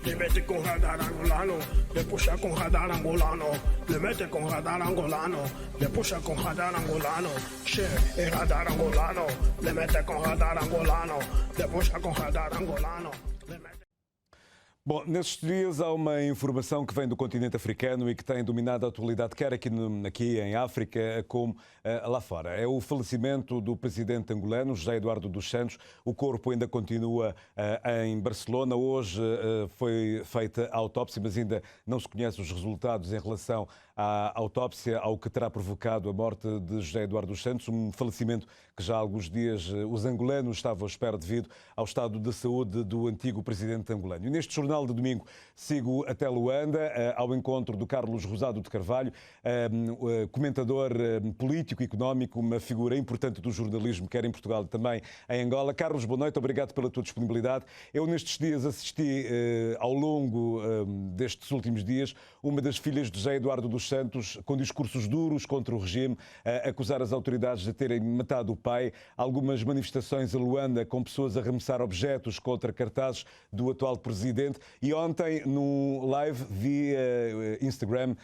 Le mete con radar angolano, le puxa con radar angolano, le mete con radar angolano, le puxa con radar angolano, che e radar angolano, le mete con radar angolano, le puxa con radar angolano. Bom, nestes dias há uma informação que vem do continente africano e que tem dominado a atualidade, quer aqui em África, como lá fora. É o falecimento do presidente angolano, José Eduardo dos Santos. O corpo ainda continua em Barcelona. Hoje foi feita a autópsia, mas ainda não se conhecem os resultados em relação à autópsia, ao que terá provocado a morte de José Eduardo dos Santos. Um falecimento que já há alguns dias os angolanos estavam à espera devido ao estado de saúde do antigo presidente angolano. E neste jornal de domingo sigo até Luanda, ao encontro do Carlos Rosado de Carvalho, comentador político e económico, uma figura importante do jornalismo, quer em Portugal e também em Angola. Carlos, boa noite, obrigado pela tua disponibilidade. Eu nestes dias assisti, ao longo destes últimos dias, uma das filhas de José Eduardo dos Santos, com discursos duros contra o regime, acusar as autoridades de terem matado o pai, algumas manifestações em Luanda com pessoas a arremessar objetos contra cartazes do atual presidente. E ontem, no live via Instagram,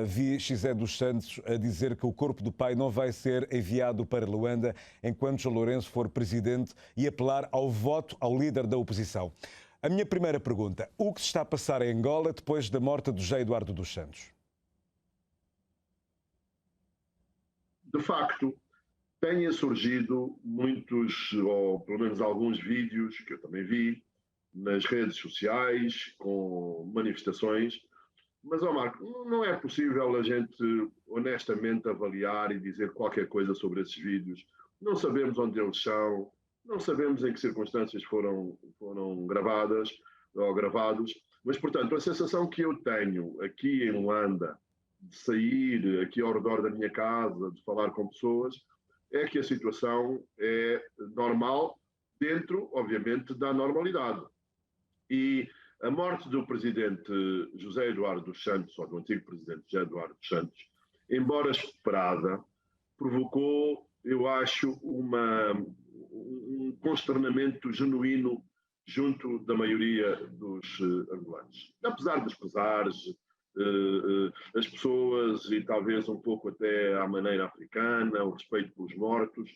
vi José dos Santos a dizer que o corpo do pai não vai ser enviado para Luanda enquanto João Lourenço for presidente e apelar ao voto ao líder da oposição. A minha primeira pergunta: o que se está a passar em Angola depois da morte de José Eduardo dos Santos? De facto, têm surgido muitos, ou pelo menos alguns vídeos que eu também vi, nas redes sociais, com manifestações, mas, Marco, não é possível a gente honestamente avaliar e dizer qualquer coisa sobre esses vídeos. Não sabemos onde eles são, não sabemos em que circunstâncias foram gravadas ou gravados, mas, portanto, a sensação que eu tenho aqui em Luanda, de sair aqui ao redor da minha casa, de falar com pessoas, é que a situação é normal dentro, obviamente, da normalidade. E a morte do presidente José Eduardo dos Santos, ou do antigo presidente José Eduardo dos Santos, embora esperada, provocou, eu acho, um consternamento genuíno junto da maioria dos angolanos. Apesar dos pesares, as pessoas, e talvez um pouco até à maneira africana, o respeito pelos mortos,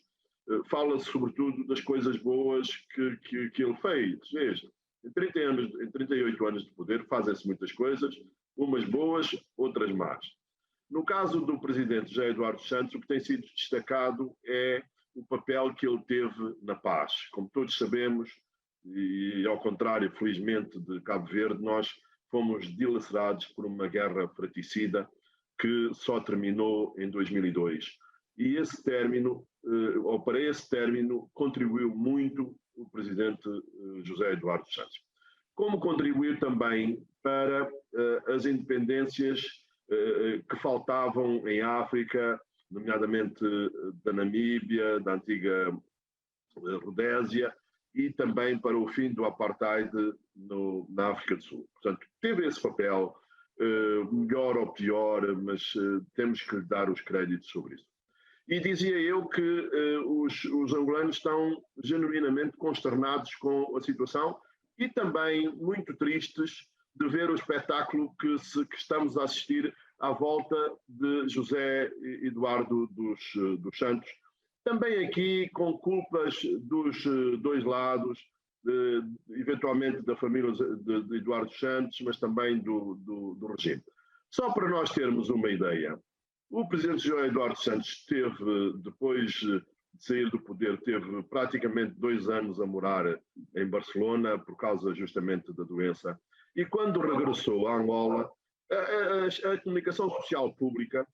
fala-se sobretudo das coisas boas que ele fez. Veja, em 38 anos de poder fazem-se muitas coisas, umas boas, outras más. No caso do presidente José Eduardo Santos, o que tem sido destacado é o papel que ele teve na paz. Como todos sabemos, e ao contrário, felizmente, de Cabo Verde, nós fomos dilacerados por uma guerra fratricida que só terminou em 2002. E esse término, ou para esse término, contribuiu muito o presidente José Eduardo Santos. Como contribuiu também para as independências que faltavam em África, nomeadamente da Namíbia, da antiga Rodésia, e também para o fim do apartheid na África do Sul. Portanto, teve esse papel, melhor ou pior, mas temos que lhe dar os créditos sobre isso. E dizia eu que os angolanos estão genuinamente consternados com a situação e também muito tristes de ver o espetáculo que estamos a assistir à volta de José Eduardo dos Santos. Também aqui com culpas dos dois lados, eventualmente da família de Eduardo Santos, mas também do regime. Só para nós termos uma ideia, o presidente José Eduardo Santos teve, depois de sair do poder, teve praticamente 2 anos a morar em Barcelona por causa justamente da doença. E quando regressou a Angola, a comunicação social pública,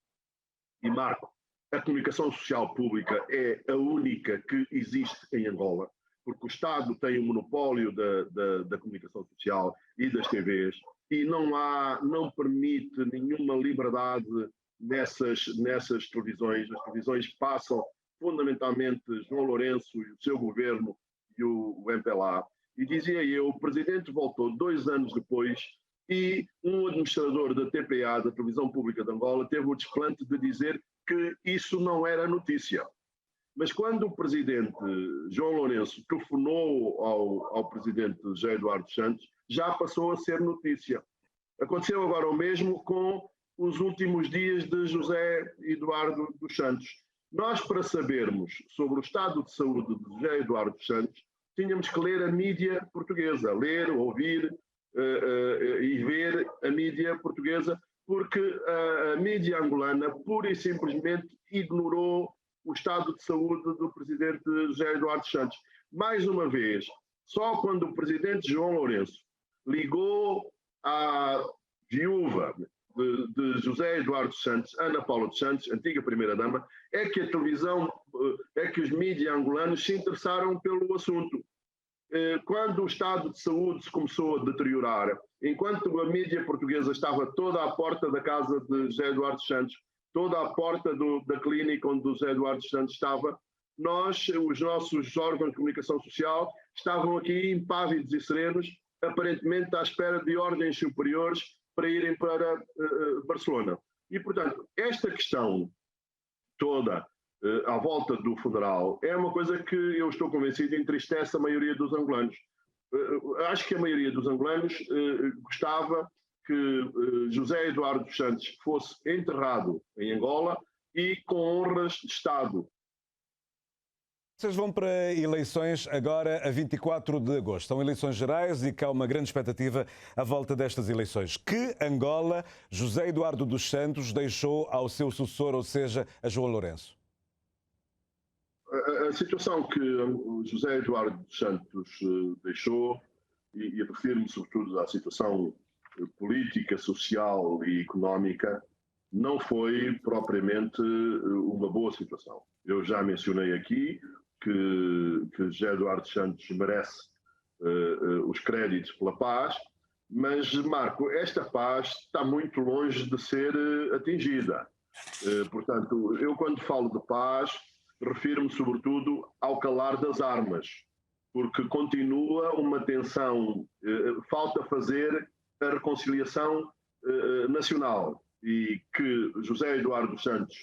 e Marco, a comunicação social pública é a única que existe em Angola, porque o Estado tem o monopólio da comunicação social e das TVs, e não permite nenhuma liberdade nessas televisões. As televisões passam fundamentalmente João Lourenço e o seu governo e o MPLA. E dizia eu, o presidente voltou 2 anos depois e um administrador da TPA, da Televisão Pública de Angola, teve o desplante de dizer que isso não era notícia. Mas quando o presidente João Lourenço telefonou ao presidente José Eduardo Santos, já passou a ser notícia. Aconteceu agora o mesmo com os últimos dias de José Eduardo dos Santos. Nós, para sabermos sobre o estado de saúde de José Eduardo dos Santos, tínhamos que ler a mídia portuguesa, ler, ouvir e ver a mídia portuguesa, porque a mídia angolana pura e simplesmente ignorou o estado de saúde do presidente José Eduardo dos Santos. Mais uma vez, só quando o presidente João Lourenço ligou à viúva de José Eduardo dos Santos, Ana Paula dos Santos, antiga primeira-dama, é que a televisão, é que os mídias angolanos se interessaram pelo assunto. Quando o estado de saúde se começou a deteriorar, enquanto a mídia portuguesa estava toda à porta da casa de José Eduardo dos Santos, toda à porta da clínica onde o José Eduardo dos Santos estava, os nossos órgãos de comunicação social estavam aqui impávidos e serenos, aparentemente à espera de ordens superiores para irem para Barcelona. E, portanto, esta questão toda à volta do funeral é uma coisa que eu estou convencido entristece a maioria dos angolanos. Acho que a maioria dos angolanos gostava que José Eduardo dos Santos fosse enterrado em Angola e com honras de Estado. Vocês vão para eleições agora a 24 de agosto. São eleições gerais e que há uma grande expectativa à volta destas eleições. Que Angola José Eduardo dos Santos deixou ao seu sucessor, ou seja, a João Lourenço? A situação que José Eduardo dos Santos deixou, e refiro-me sobretudo à situação política, social e económica, não foi propriamente uma boa situação. Eu já mencionei aqui que José Eduardo dos Santos merece os créditos pela paz, mas, Marco, esta paz está muito longe de ser atingida. Portanto, eu quando falo de paz, refiro-me sobretudo ao calar das armas, porque continua uma tensão, falta fazer a reconciliação nacional, e que José Eduardo dos Santos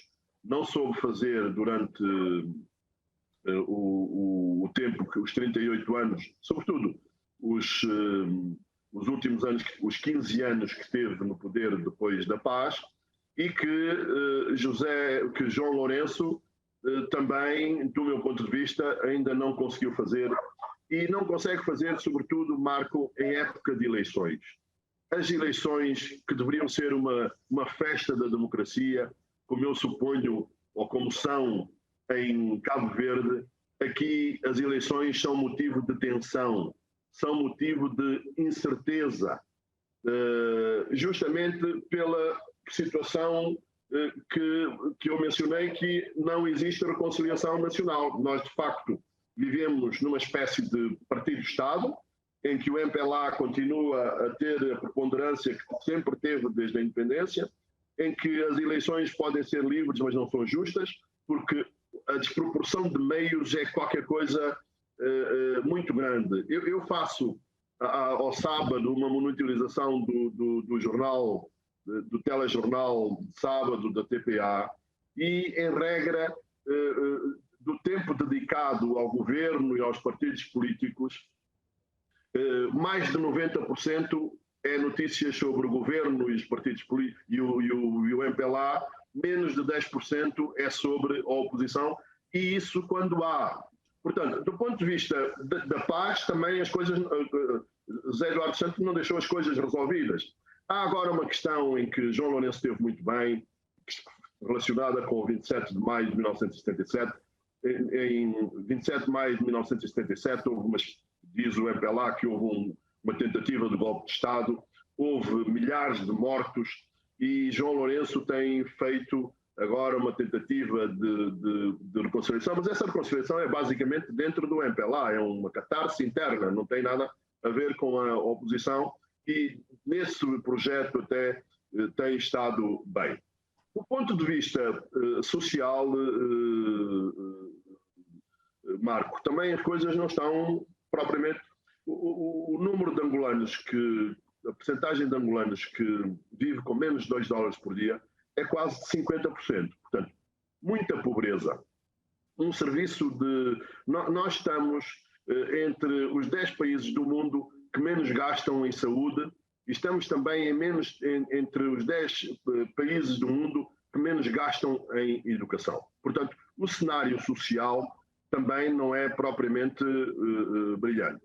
não soube fazer durante o tempo, os 38 anos, sobretudo os últimos anos, os 15 anos que esteve no poder depois da paz, e que João Lourenço também, do meu ponto de vista, ainda não conseguiu fazer, e não consegue fazer, sobretudo, Marco, em época de eleições. As eleições, que deveriam ser uma festa da democracia, como eu suponho, ou como são em Cabo Verde, aqui as eleições são motivo de tensão, são motivo de incerteza, justamente pela situação que eu mencionei, que não existe reconciliação nacional. Nós, de facto, vivemos numa espécie de partido-Estado, em que o MPLA continua a ter a preponderância que sempre teve desde a independência, em que as eleições podem ser livres, mas não são justas, porque a desproporção de meios é qualquer coisa muito grande. Eu faço ao sábado uma monitorização do jornal, do telejornal de sábado da TPA, e, em regra, do tempo dedicado ao governo e aos partidos políticos, mais de 90% é notícias sobre o governo e os partidos políticos e o MPLA, menos de 10% é sobre a oposição, e isso quando há. Portanto, do ponto de vista da paz, também as coisas, José Eduardo Santos não deixou as coisas resolvidas. Há agora uma questão em que João Lourenço esteve muito bem, relacionada com o 27 de maio de 1977. Em 27 de maio de 1977, diz o MPLA que houve uma tentativa de golpe de Estado, houve milhares de mortos, e João Lourenço tem feito agora uma tentativa de reconciliação, mas essa reconciliação é basicamente dentro do MPLA, é uma catarse interna, não tem nada a ver com a oposição, e nesse projeto até tem estado bem. Do ponto de vista social, Marco, também as coisas não estão propriamente... O número de angolanos a percentagem de angolanos que vive com menos de $2 por dia é quase de 50%. Portanto, muita pobreza. Um serviço de... Nós estamos entre os 10 países do mundo que menos gastam em saúde e estamos também entre os 10 países do mundo que menos gastam em educação. Portanto, o cenário social também não é propriamente brilhante.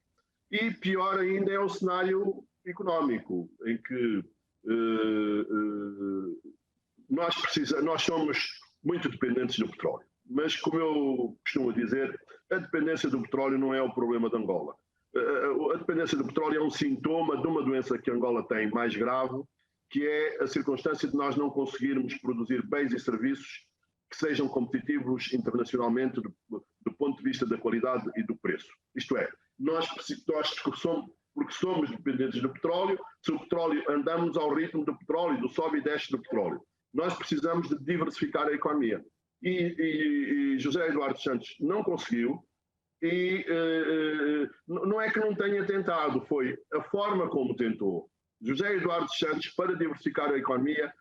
E pior ainda é o cenário económico, em que nós somos muito dependentes do petróleo. Mas, como eu costumo dizer, a dependência do petróleo não é o problema de Angola. A dependência do petróleo é um sintoma de uma doença que Angola tem mais grave, que é a circunstância de nós não conseguirmos produzir bens e serviços que sejam competitivos internacionalmente do ponto de vista da qualidade e do preço. Isto é, porque somos dependentes do petróleo, se o petróleo andamos ao ritmo do petróleo, do sobe e desce do petróleo. Nós precisamos de diversificar a economia. E José Eduardo Santos não conseguiu, e não é que não tenha tentado, foi a forma como tentou. José Eduardo Santos, para diversificar a economia,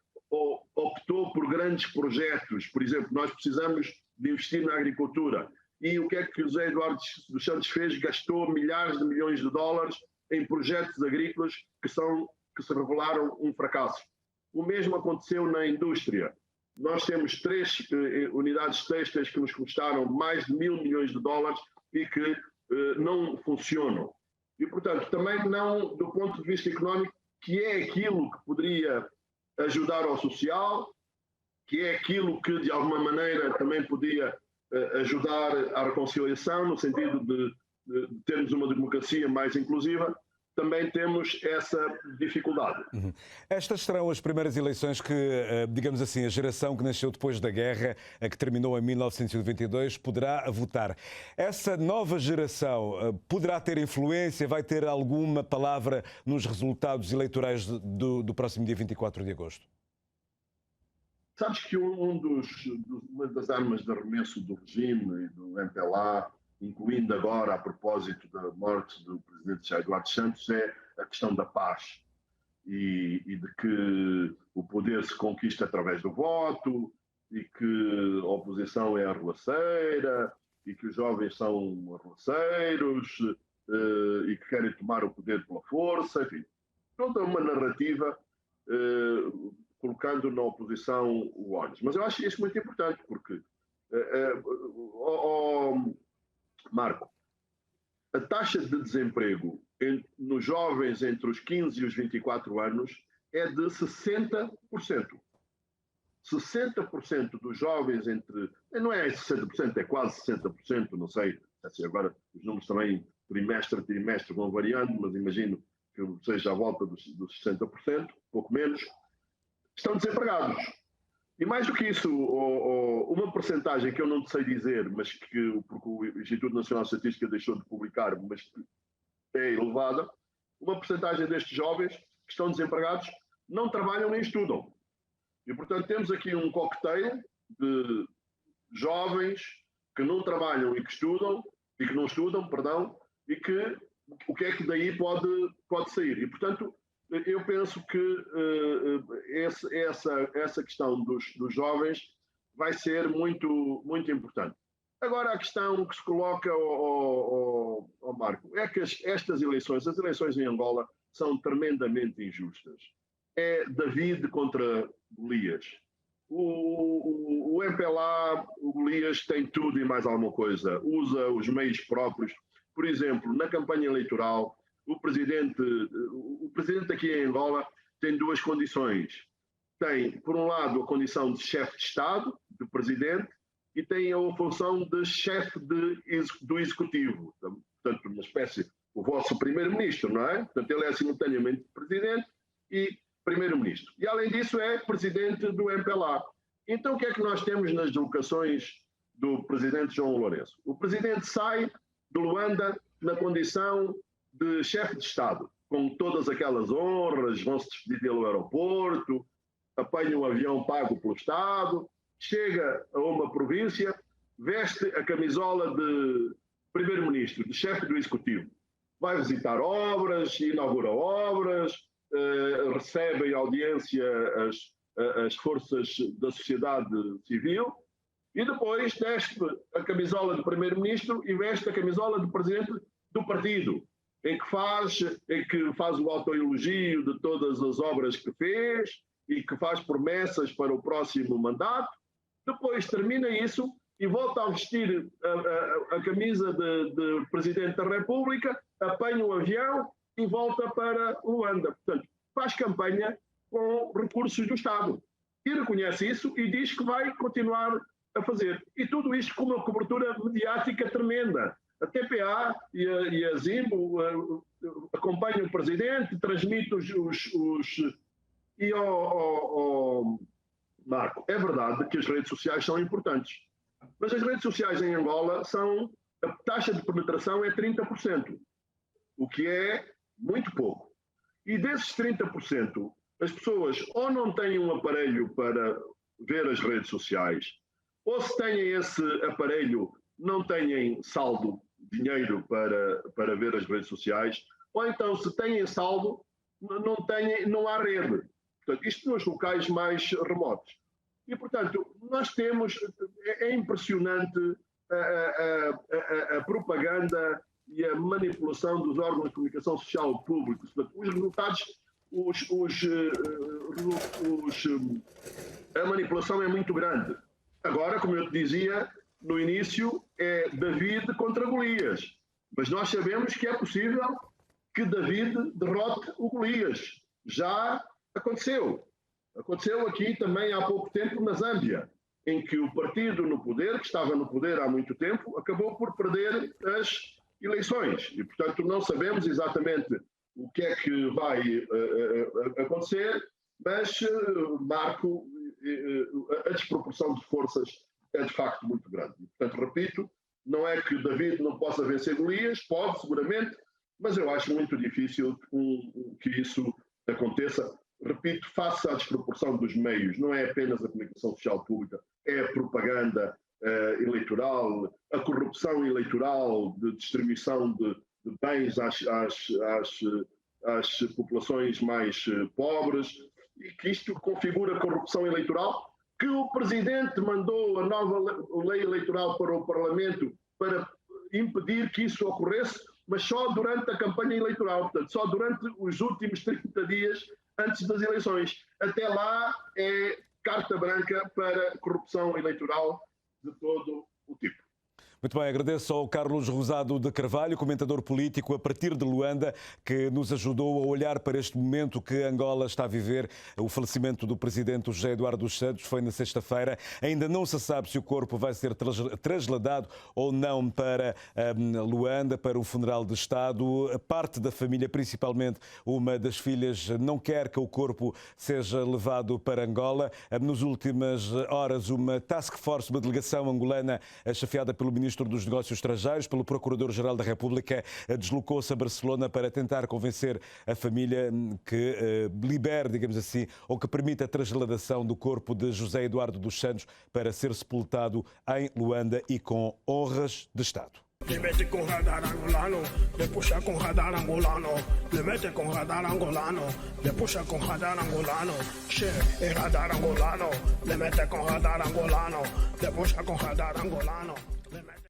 optou por grandes projetos. Por exemplo, nós precisamos de investir na agricultura. E o que é que José Eduardo dos Santos fez? Gastou milhares de milhões de dólares em projetos agrícolas que se revelaram um fracasso. O mesmo aconteceu na indústria. Nós temos 3 unidades têxteis que nos custaram mais de $1.000 milhões e que não funcionam. E, portanto, também não do ponto de vista económico, que é aquilo que poderia ajudar ao social, que é aquilo que, de alguma maneira, também podia ajudar à reconciliação, no sentido de termos uma democracia mais inclusiva, também temos essa dificuldade. Estas serão as primeiras eleições que, digamos assim, a geração que nasceu depois da guerra, a que terminou em 1992, poderá votar. Essa nova geração poderá ter influência, vai ter alguma palavra nos resultados eleitorais do próximo dia 24 de agosto? Sabes que uma das armas de arremesso do regime e do MPLA, incluindo agora a propósito da morte do presidente José Eduardo Santos, é a questão da paz e de que o poder se conquista através do voto e que a oposição é arruaceira e que os jovens são arruaceiros e que querem tomar o poder pela força, enfim, toda uma narrativa colocando na oposição o ódio. Mas eu acho isso muito importante porque Marco, a taxa de desemprego nos jovens entre os 15 e os 24 anos é de 60%. 60% dos jovens não é 60%, é quase 60%, não sei, assim, agora os números também trimestre a trimestre vão variando, mas imagino que seja à volta dos 60%, pouco menos, estão desempregados. E mais do que isso, uma percentagem que eu não sei dizer, mas porque o Instituto Nacional de Estatística deixou de publicar, mas que é elevada, uma percentagem destes jovens que estão desempregados não trabalham nem estudam. E, portanto, temos aqui um cocktail de jovens que não trabalham e que estudam, e que não estudam, perdão, e que o que é que daí pode sair. E, portanto, eu penso que essa questão dos jovens vai ser muito, muito importante. Agora, a questão que se coloca ao Marco é que estas eleições, as eleições em Angola, são tremendamente injustas. É David contra Golias. O MPLA, o Golias, tem tudo e mais alguma coisa. Usa os meios próprios. Por exemplo, na campanha eleitoral, o presidente aqui em Angola tem 2 condições. Tem, por um lado, a condição de chefe de Estado, de presidente, e tem a função de chefe do executivo. Portanto, uma espécie, o vosso primeiro-ministro, não é? Portanto, ele é simultaneamente presidente e primeiro-ministro. E, além disso, é presidente do MPLA. Então, o que é que nós temos nas deslocações do presidente João Lourenço? O presidente sai de Luanda na condição de chefe de Estado, com todas aquelas honras, vão se despedir dele ao aeroporto, apanha um avião pago pelo Estado, chega a uma província, veste a camisola de primeiro-ministro, de chefe do executivo, vai visitar obras, inaugura obras, recebe em audiência as forças da sociedade civil e depois veste a camisola de primeiro-ministro e veste a camisola de presidente do partido. em que faz o autoelogio de todas as obras que fez e que faz promessas para o próximo mandato. Depois termina isso e volta a vestir a camisa de Presidente da República, apanha o avião e volta para Luanda. Portanto, faz campanha com recursos do Estado. E reconhece isso e diz que vai continuar a fazer. E tudo isto com uma cobertura mediática tremenda. A TPA e a Zimbo acompanham o Presidente, transmitem E, Marco, é verdade que as redes sociais são importantes. Mas as redes sociais em Angola a taxa de penetração é 30%, o que é muito pouco. E desses 30%, as pessoas ou não têm um aparelho para ver as redes sociais, ou se têm esse aparelho, não têm saldo, dinheiro para ver as redes sociais, ou então se têm saldo, não há rede. Portanto, isto nos locais mais remotos. E, portanto, nós temos, é impressionante a propaganda e a manipulação dos órgãos de comunicação social públicos. Portanto, os resultados, a manipulação é muito grande. Agora, como eu te dizia, no início é David contra Golias. Mas nós sabemos que é possível que David derrote o Golias. Já aconteceu. Aconteceu aqui também há pouco tempo na Zâmbia, em que o partido no poder, que estava no poder há muito tempo, acabou por perder as eleições. E, portanto, não sabemos exatamente o que é que vai acontecer, mas, Marco, a desproporção de forças é de facto muito grande. E, portanto, repito, não é que David não possa vencer Golias, pode seguramente, mas eu acho muito difícil que isso aconteça. Repito, face à desproporção dos meios, não é apenas a comunicação social pública, é a propaganda eleitoral, a corrupção eleitoral de distribuição de bens às populações mais pobres, e que isto configura corrupção eleitoral, que o Presidente mandou a nova lei eleitoral para o Parlamento para impedir que isso ocorresse, mas só durante a campanha eleitoral, portanto, só durante os últimos 30 dias antes das eleições. Até lá é carta branca para corrupção eleitoral de todo o tipo. Muito bem, agradeço ao Carlos Rosado de Carvalho, comentador político a partir de Luanda, que nos ajudou a olhar para este momento que Angola está a viver. O falecimento do presidente José Eduardo dos Santos foi na sexta-feira. Ainda não se sabe se o corpo vai ser trasladado ou não para Luanda, para o funeral de Estado. Parte da família, principalmente uma das filhas, não quer que o corpo seja levado para Angola. Nas últimas horas, uma task force, uma delegação angolana, chefiada pelo ministro dos Negócios Estrangeiros, pelo Procurador-Geral da República, deslocou-se a Barcelona para tentar convencer a família que libere, digamos assim, ou que permita a trasladação do corpo de José Eduardo dos Santos para ser sepultado em Luanda e com honras de Estado. Le mete con radar angolano, le puxa con radar angolano, le mete con radar angolano, le puxa con radar angolano, che e radar angolano, le mete con radar angolano, le puxa con radar angolano, le mete